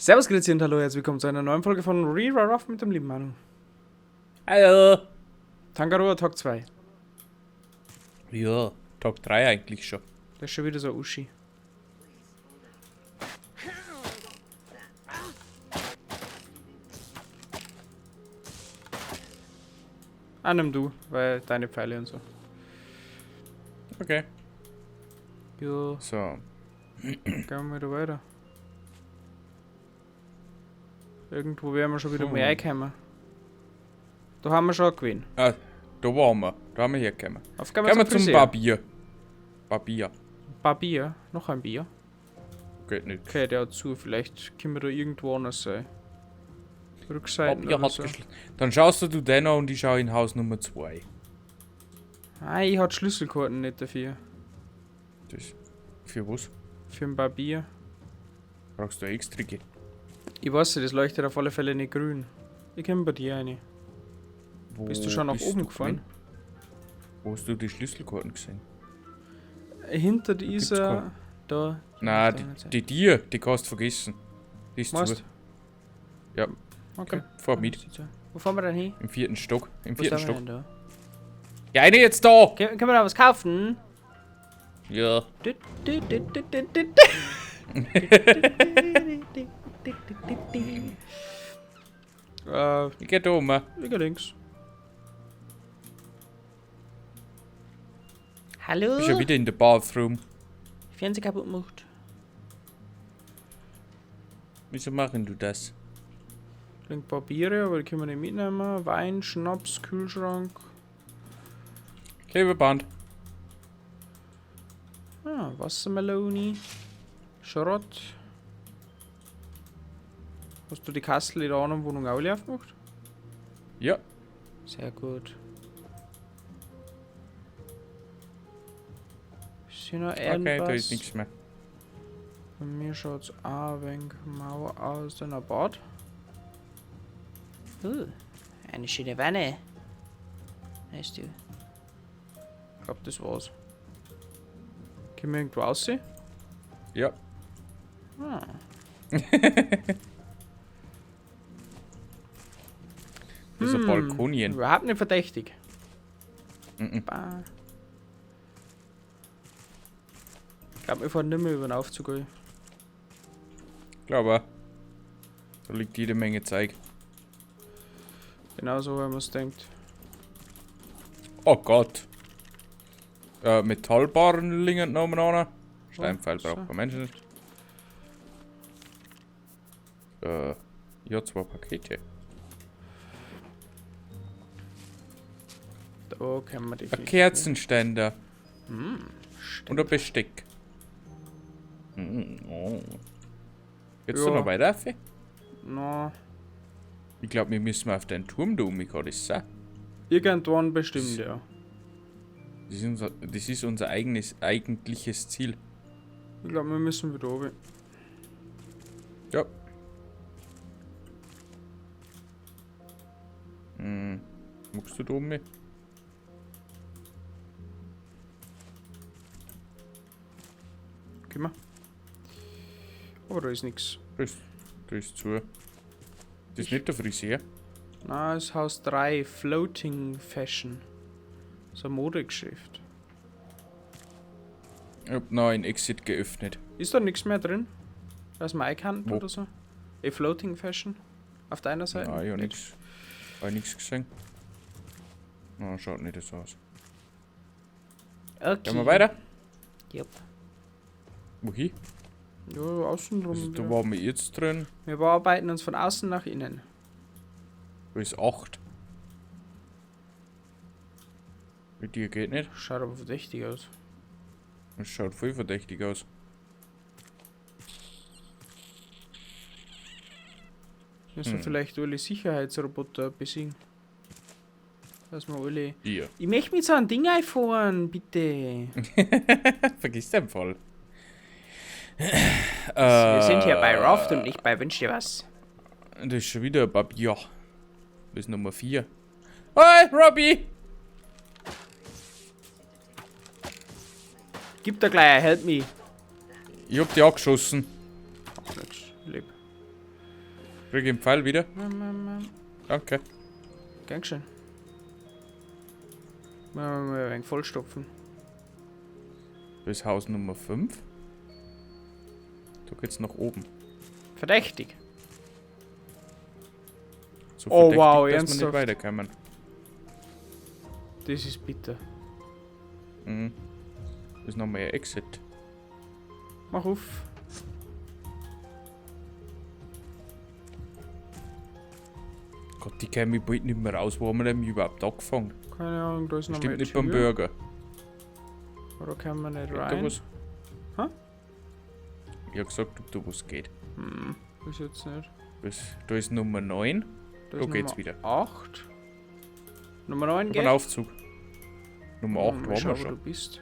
Servus, grüezi und hallo, herzlich willkommen zu einer neuen Folge von Rerun Off mit dem lieben Manu. Hallo. Tangaroa Tag 2. Ja, Tag 3 eigentlich schon. Das ist schon wieder so ein Uschi. Ah, nimm du, weil deine Pfeile und so. Okay. Jo, So. gehen wir wieder weiter. Irgendwo werden wir schon wieder mal reinkommen. Da haben wir schon gewinnen. Ah, da waren wir. Da haben wir hergekommen. Auf gehen Gehen wir zum zum Friseur. Barbier. Barbier. Barbier, noch ein Bier. Geht nicht. Okay, der hat zu, vielleicht können wir da irgendwo anders sein. Rückseiten Barbier oder hat so. geschlossen. Dann schaust du den an und ich schau in Haus Nummer 2. Ah, ich hatte Schlüsselkarten nicht dafür. Das. Für was? Für ein Barbier. Brauchst du extra? Ich weiß nicht, das leuchtet auf alle Fälle nicht grün. Ich komme bei dir rein. Wo Bist du schon nach bist oben du gefahren? gewesen? Wo hast du die Schlüsselkarten gesehen? Hinter dieser. keine. Da. Nein, da nicht sein. die kannst du vergessen. Die ist Meinst zu. Ja, Okay. fahr mit. Wo fahren wir denn hin? Im 4. Stock. Im Wo 4. sind wir Stock. denn da? Ja, eine jetzt da! Können wir da was kaufen? Ja. Ich geh da um. Ich geh links. Hallo? Bist ja wieder in der Bathroom. Fernseher kaputt gemacht. Wieso machen du das? Ein paar Biere, aber die können wir nicht mitnehmen. Wein, Schnaps, Kühlschrank. Klebeband. Ah, Wassermelone. Schrott. Hast du die Kastel in der anderen Wohnung auch leer gemacht? Ja. Sehr gut. Ist hier noch irgendwas? Okay, da ist nichts mehr. Bei mir schaut's ein wenig mau aus, dann ein Bad. Eine schöne Wanne. Weißt du? Ich glaub, das war's. Können wir irgendwo aussehen? Ja. Ah. Das ist ein Balkonien. Überhaupt nicht verdächtig. Mhm. Bah. Ich glaube, wir fahren nicht mehr über den Aufzug. Ey. Glaube. Da liegt jede Menge Zeug. Genauso, wenn man es denkt. Oh Gott. Metallbarren liegen noch umeinander. Steinpfeil braucht man Menschen nicht. Ja, 2 Pakete. Da können wir Ein definitiv. Kerzenständer. Stimmt. Und ein Besteck. Oh. Jetzt Ja. du noch weiter? No, Ich glaube, wir müssen auf den Turm da um, ich kann das sagen. irgendwann bestimmt, ja. Das ist unser eigentliches Ziel. Ich glaube, wir müssen wieder oben. Ja. Magst du da oben mit? Gehen wir. Aber da ist nichts. Da ist zu. Das ist nicht der Friseur. Na, ist Haus 3, Floating Fashion. So ein Modegeschäft. Ich hab noch einen Exit geöffnet. Ist da nichts mehr drin? Dass man einkannt Wo? oder so? Floating Fashion? Auf deiner Seite? Nein, ich hab Nicht. nichts. Hab nichts gesehen. Na, schaut nicht so aus. Okay. Gehen wir weiter? Jupp. Wohin? Ja, außen drum. Also, da ja. waren wir jetzt drin. Wir bearbeiten uns von außen nach innen. Da ist 8. Mit dir geht nicht. Schaut aber verdächtig aus. Das schaut voll verdächtig aus. Müssen wir vielleicht alle Sicherheitsroboter besiegen. Dass wir alle. Ihr. Ich möchte mit so einem Ding einfahren, bitte. Vergiss den Fall. Wir sind hier bei Raft und nicht bei Wünsch dir was. Das ist schon wieder ein Papier. Das ist Nummer 4. Hi, Robbie! Gib da gleich, help me. Ich hab die angeschossen. Ach, nix, lieb. Krieg ich den Pfeil wieder? Danke. Gern schön. Mal ein wenig vollstopfen. Das ist Haus Nummer 5. Da geht's nach oben. Verdächtig. So Oh, verdächtig, wow, dass wir ernsthaft? nicht weiterkommen. Das ist bitter. Mhm. Das ist nochmal ein Exit. Mach auf. Gott, die käme ich bald nicht mehr raus. Wo haben wir denn überhaupt angefangen? Keine Ahnung, da ist noch Stimmt mal nicht beim Burger. Oder kann man nicht Da rein? was? Hä? Ich hab gesagt, ob da was geht. Hm, ist jetzt nicht. Da ist Nummer 9. Da Da ist geht's Nummer wieder. 8. Nummer 9 Über geht. einen Aufzug. Nummer 8 Mal waren schauen, wir wo du schon. bist.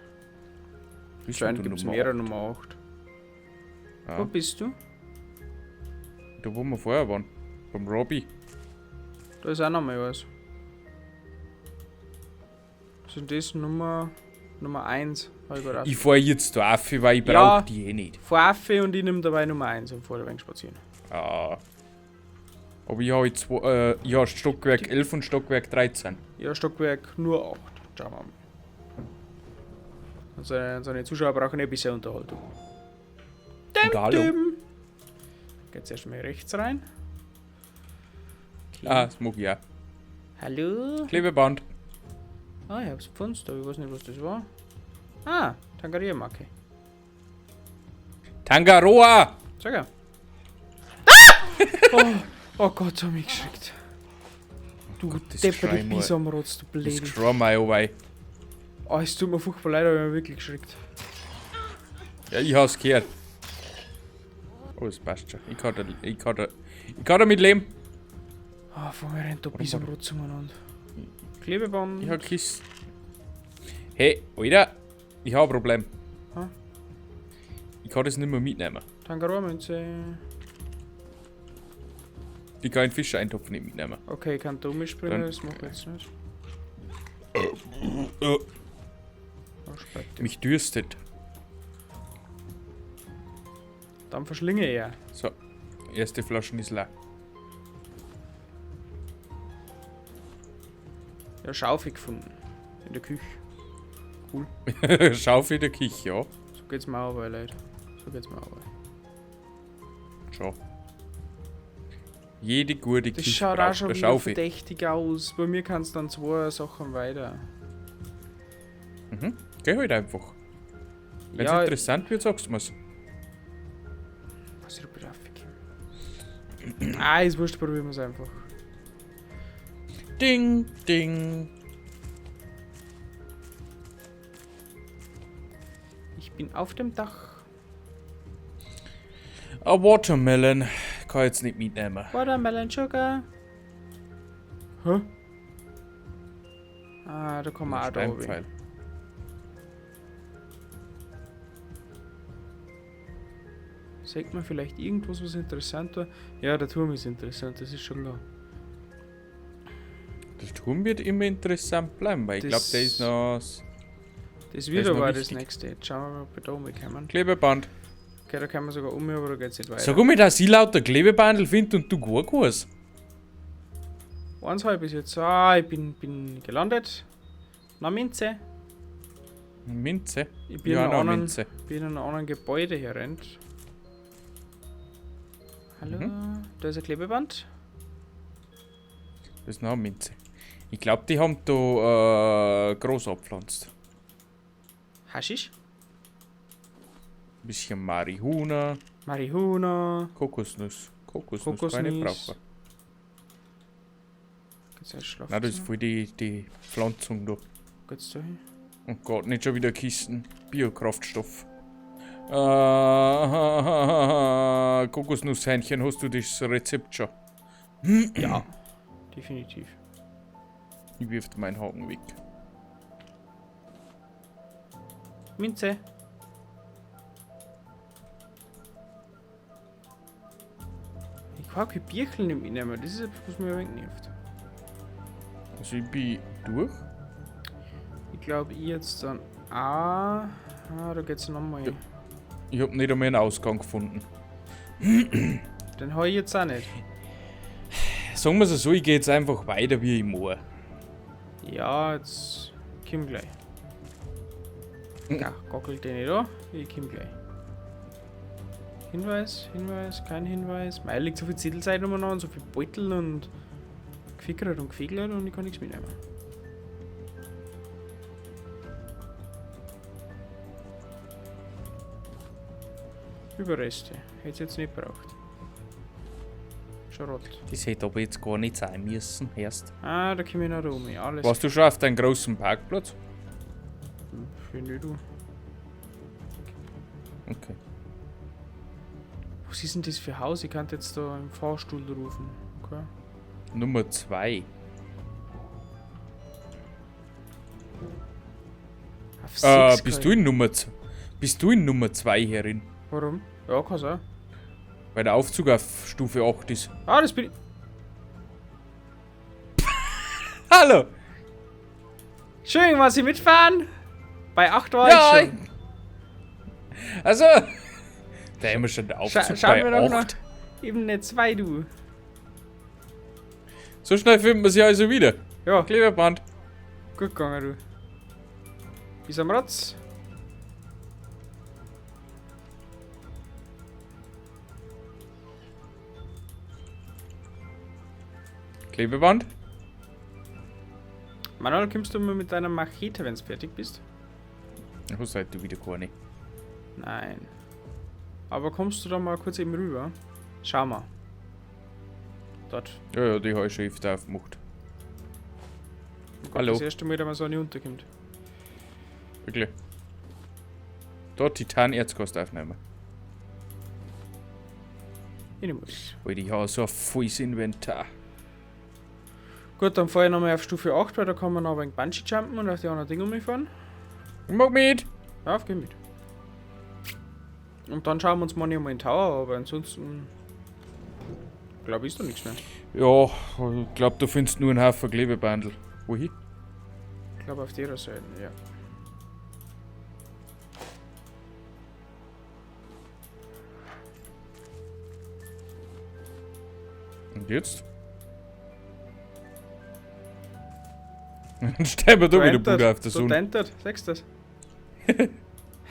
Bist Anscheinend du gibt es Nummer mehrere 8? Nummer 8. Ja. Wo bist du? Da wo wir vorher waren. Beim Robbie. Da ist auch noch mal was. Also das Nummer 1. Ich fahr jetzt da auf, weil ich Ja. brauch die eh nicht. Affe und ich nehme dabei Nummer 1 und fahre ein wenig spazieren. Ah. Aber ich habe Stockwerk 11 und Stockwerk 13. Ja, Stockwerk nur 8. Schauen wir mal. Also seine Zuschauer brauchen ein bisschen Unterhaltung. Egal. Geht's erstmal rechts rein. Okay. Ah, das mag ich auch. Hallo? Klebeband. Ah, ich hab's gefunden, aber ich weiß nicht, was das war. Ah, Tangariermarke. Tangaroa! Sag ja. Ah! Oh Gott, hab mich geschreckt. Du das depperte Schrei mal. Bisamrotz, du Das Blöde. Scrum wei. Oh, es tut mir furchtbar leid, aber ich hab mich wirklich geschreckt. Ja, ich hab's gehört. Oh, das passt schon. Ich kann damit leben. Ah, vor mir rennt da Bisamrotz umeinander. Klebeband. Ich hab Kiss. Hey, Alter. Ich hab ein Problem. Ha? Ich kann das nicht mehr mitnehmen. Tangaroa-Münze. Ich kann einen Fischeintopf nicht mitnehmen. Okay, ich kann da umspringen, Dann- das mache ich jetzt nicht. Oh, Oh, Spette. mich dürstet. Dann verschlinge ich ja. So, erste Flaschen ist leer. Ja, Schaufel gefunden. In der Küche. Schaufel in der Küche, ja. So geht's mir auch, Leute. So geht's mir auch. Schau. Jede gute Das Küche schaut auch braucht schon eine wieder Schaufel. verdächtig aus. Bei mir kannst du dann 2 Sachen weiter. Mhm. Geh halt einfach. Wenn's Ja, interessant wird, sagst du mir's. was ich da raufgekommen. Ah, ist wurscht, probieren wir es einfach. Ding, ding. Ich bin auf dem Dach. A Watermelon. Kann ich jetzt nicht mitnehmen. Watermelon Sugar. Hä? Ah, da kommen wir auch da oben. Steinpfeil. Sagt man vielleicht irgendwas, was interessant war? Ja, der Turm ist interessant, das ist schon klar. Der Turm wird immer interessant bleiben, weil ich glaube, Das- der ist noch Das ist wieder noch war das wichtig. nächste. Jetzt schauen wir mal, ob wir da umkommen. Klebeband. Okay, da kann man sogar aber da geht's nicht weiter. Sag mal, dass ich lauter Klebebandel finde und du gar keins. Eins habe ich jetzt. Ah, ich bin gelandet. Na Minze. Minze. Ich bin, Ja, in, noch einem Minze. bin in einem anderen Gebäude hier rennt. Hallo? Da ist ein Klebeband. Das ist noch eine Minze. Ich glaube, die haben da groß abgepflanzt. Haschisch. Ein bisschen Marihuana, Marihuana. Kokosnuss. Kokosnuss kann ich nicht Kokosnuss. brauchen. Geht's ins Schlafzimmer? Nein, das ist voll die Pflanzung da. Geht's da hin? Oh Gott, nicht schon wieder Kisten. Biokraftstoff. Kokosnusshähnchen, hast du das Rezept schon? Ja, definitiv. Ich wirf meinen Haken weg. Minze. Ich kann kein Bierchen nicht mitnehmen, das ist etwas, was mir ein wenig nervt. Also ich bin durch. Ich glaube, ich jetzt dann. Ah, da geht's nochmal. Ja. Ich hab nicht einmal einen Ausgang gefunden. Den habe ich jetzt auch nicht. Sagen wir es so, ich gehe jetzt einfach weiter wie im Moor. Ja, jetzt komm gleich. Ja, gockelt den nicht an. Ich komm gleich. Hinweis, Hinweis, kein Hinweis. Mei, liegt so viel Zettelzeit umeinander und so viel Beutel und gefickert und gefegelt und ich kann nichts mitnehmen. Überreste. Hätte ich jetzt nicht braucht. Schrott. Das hätte aber jetzt gar nicht sein müssen, erst. Ah, da komme ich noch rum. Alles Warst du schon auf deinem großen Parkplatz? für nicht du. Okay. Was ist denn das für ein Haus? Ich kann jetzt da im Fahrstuhl rufen. Okay. Nummer 2. Auf 6 Bist du in Nummer 2? Bist du in Nummer 2 herin? Warum? Ja, kann sein. Weil der Aufzug auf Stufe 8 ist. Ah, das bin ich. Hallo! Schön, was Sie mitfahren? Bei 8 war Ja! ich schon. Also! Da haben wir schon den Aufzug Schauen wir bei doch noch 8. Ebene 2, du. So schnell finden wir sie also wieder. Ja, Klebeband. gut gegangen, du. Bis am Ratz. Klebeband. Manuel, kommst du mal mit deiner Machete, wenn du fertig bist? Ich muss heute wieder keine. Nein. Aber kommst du da mal kurz eben rüber? Schau mal. Dort. Ja, die habe ich schon öfter aufgemacht. Oh Gott, Hallo. das erste Mal, dass man so nicht unterkommt. Wirklich. Dort Titan-Erz kannst du aufnehmen. Ich muss. Weil ich habe so ein volles Inventar. Gut, dann fahre ich nochmal auf Stufe 8, weil da kann man noch ein wenig Bungee jumpen und auf die anderen Dinge umfahren. Ich mag mit! Ja, auf, geh mit. Und dann schauen wir uns mal nicht mal in den Tower, aber ansonsten. Glaube ich, ist da nichts mehr. Ja, ich glaube, du findest nur einen Haufen Klebebandel. Wohin? Ich glaube, auf der Seite, ja. Und jetzt? Dann stellen wir da wieder Puder auf der So Sonne. entert, sagst du das?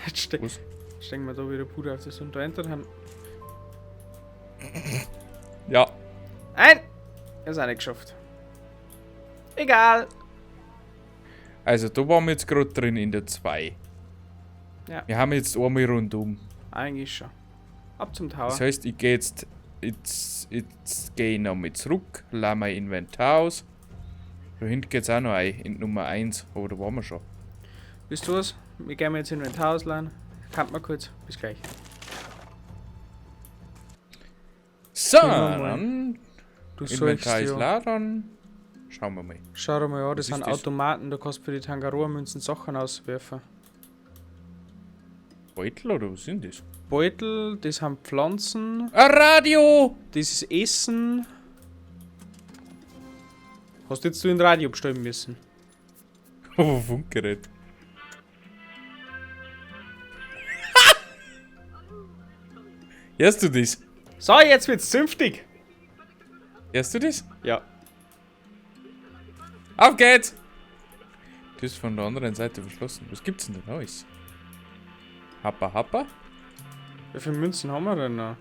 Jetzt Was? stecken wir da wieder Puder auf der Sonne. Da entert haben. Ja. Ein! Ist auch nicht geschafft. Egal! Also, da waren wir jetzt gerade drin in der 2. Ja. Wir haben jetzt einmal rundum. Eigentlich schon. Ab zum Tower. Das heißt, ich gehe jetzt gehe ich nochmal zurück, lade mein Inventar aus. Da hinten geht's auch noch ein, in Nummer 1, aber da waren wir schon. Wisst du was? Wir gehen jetzt in den Inventar ausladen. Kann mal kurz. Bis gleich. So, Gehen wir mal. dann Du Inventar ist ja. laden. Schauen wir mal. Schau dir mal an, das Was sind ist das? Automaten, da kannst du für die Tangaroa-Münzen Sachen auswerfen. Beutel oder was sind das? Beutel, das haben Pflanzen, Ein Radio! das ist Essen. Hast jetzt du ein Radio bestellen müssen? Oh, Funkgerät. Hörst du das? So, jetzt wird's zünftig! Hörst du das? Ja. Auf geht's! Das ist von der anderen Seite verschlossen. Was gibt's denn da Neues? Happa Happa? Wie viele Münzen haben wir denn noch?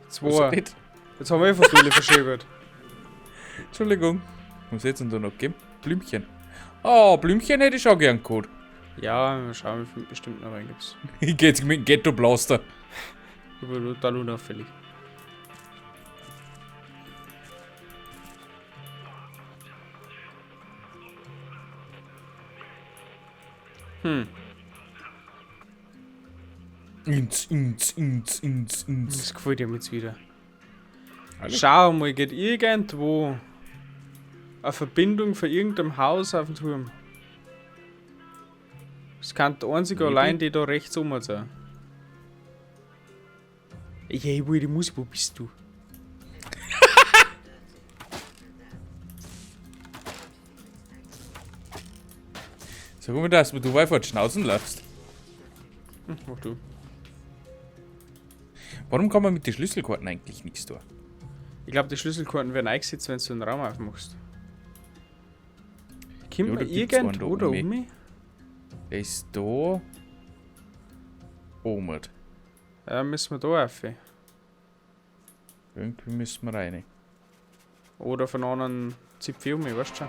Was 2. geht? Jetzt haben wir einfach viele verschiebert. Entschuldigung. Was hätt's denn da noch gegeben? Blümchen. Oh, Blümchen hätte ich auch gern gehabt. Ja, mal schauen, wie viel bestimmt noch rein gibt's. Ich geh jetzt mit dem Ghetto-Blaster. Aber total unauffällig. Ins. Das gefällt mir jetzt wieder. Alles. Schau mal, geht irgendwo eine Verbindung von irgendeinem Haus auf den Turm. Das kann der einzige Maybe. allein, die da rechts oben sein. Ja, ich will die Musik, wo bist du? Sag mal, dass du einfach die Schnauzen läufst. Mach du. Warum kann man mit den Schlüsselkarten eigentlich nichts tun? Ich glaube, die Schlüsselkarten werden eingesetzt, wenn du einen Raum aufmachst. Kommt Ja, man da gibt's einen irgendwo da da oben. um? Der ist da. Oben. Ja, müssen wir da rauf. Irgendwie müssen wir rein. Oder von anderen Zipfel um, weißt du schon.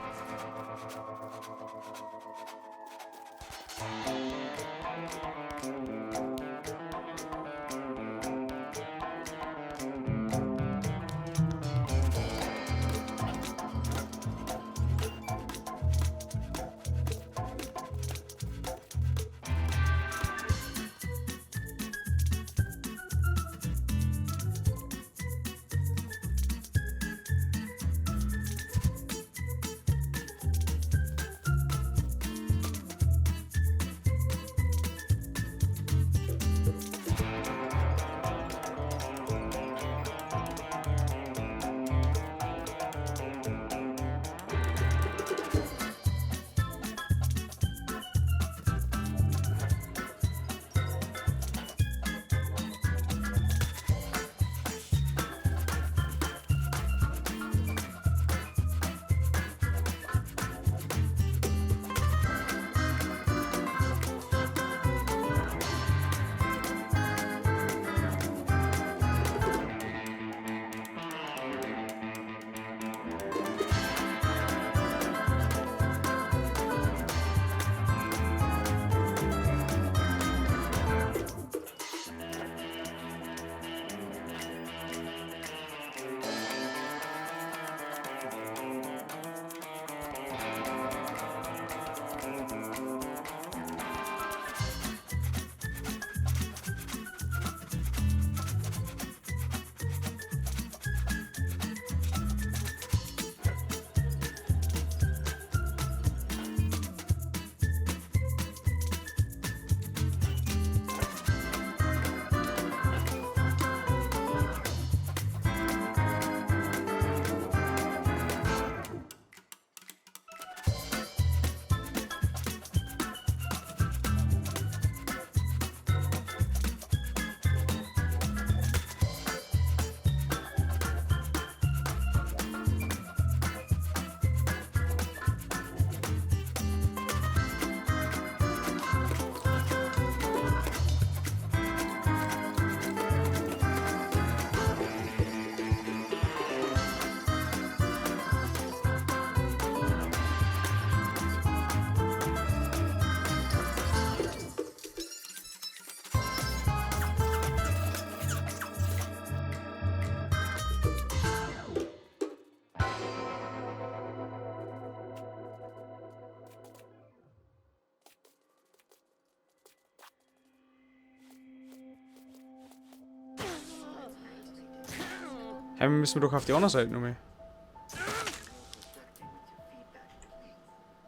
Ja, müssen wir doch auf die andere Seite nochmal.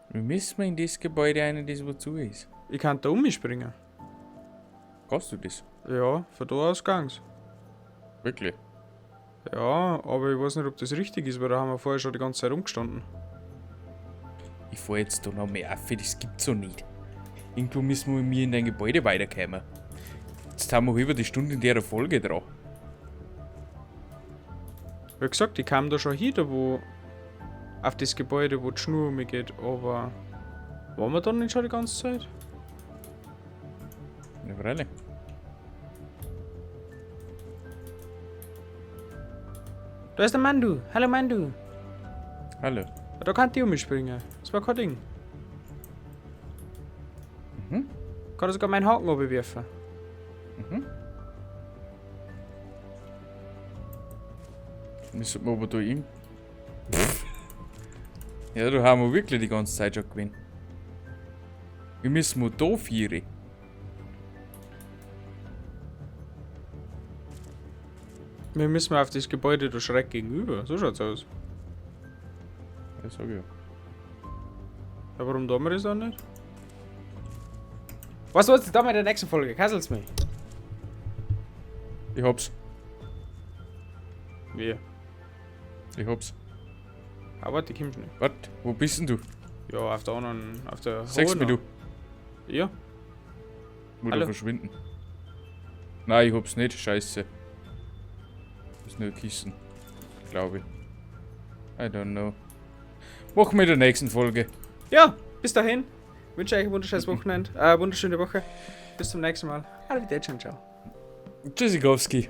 Wie müssen wir in das Gebäude rein, das wozu ist? Ich kann da umspringen. Kannst du das? Ja, von da aus gang's. Wirklich? Ja, aber ich weiß nicht, ob das richtig ist, weil da haben wir vorher schon die ganze Zeit rumgestanden. Ich fahr jetzt da noch mehr auf, das gibt's so nicht. Irgendwo müssen wir mit mir in dein Gebäude weiterkommen. Jetzt haben wir über die Stunde in der Folge dran. Wie gesagt, ich kam da schon hin, da wo auf das Gebäude, wo die Schnur umgeht, aber waren wir dann nicht schon die ganze Zeit? Ja, freilich. Da ist der Mandu. Hallo Mandu. Hallo. Da kann die umspringen. Das war kein Ding. Mhm. Kann sogar meinen Haken abwerfen. Mhm. Müssen wir aber da ihm. Ja, da haben wir wirklich die ganze Zeit schon gewinnen. Wie müssen wir da vieren? Wir müssen auf das Gebäude da schräg gegenüber. So schaut's aus. Ja, sag ich ja. Ja, warum tun wir das dann nicht? Was soll's da in der nächsten Folge? Kassel's mich. Ich hab's. Wie? Ich hab's. Aber die kommst nicht. Warte, wo bist denn du? Ja, auf der anderen. Auf der Sagst hohen mir du? noch. Ja. Wo Hallo? da verschwinden? Nein, ich hab's nicht. Scheiße. Nö-Kissen. Glaube ich. I don't know. Machen wir in der nächsten Folge. Ja, bis dahin. Wünsche euch ein wunderschönes Wochenende. Wunderschöne Woche. Bis zum nächsten Mal. Arrivederci, ciao. Tschüssikowski.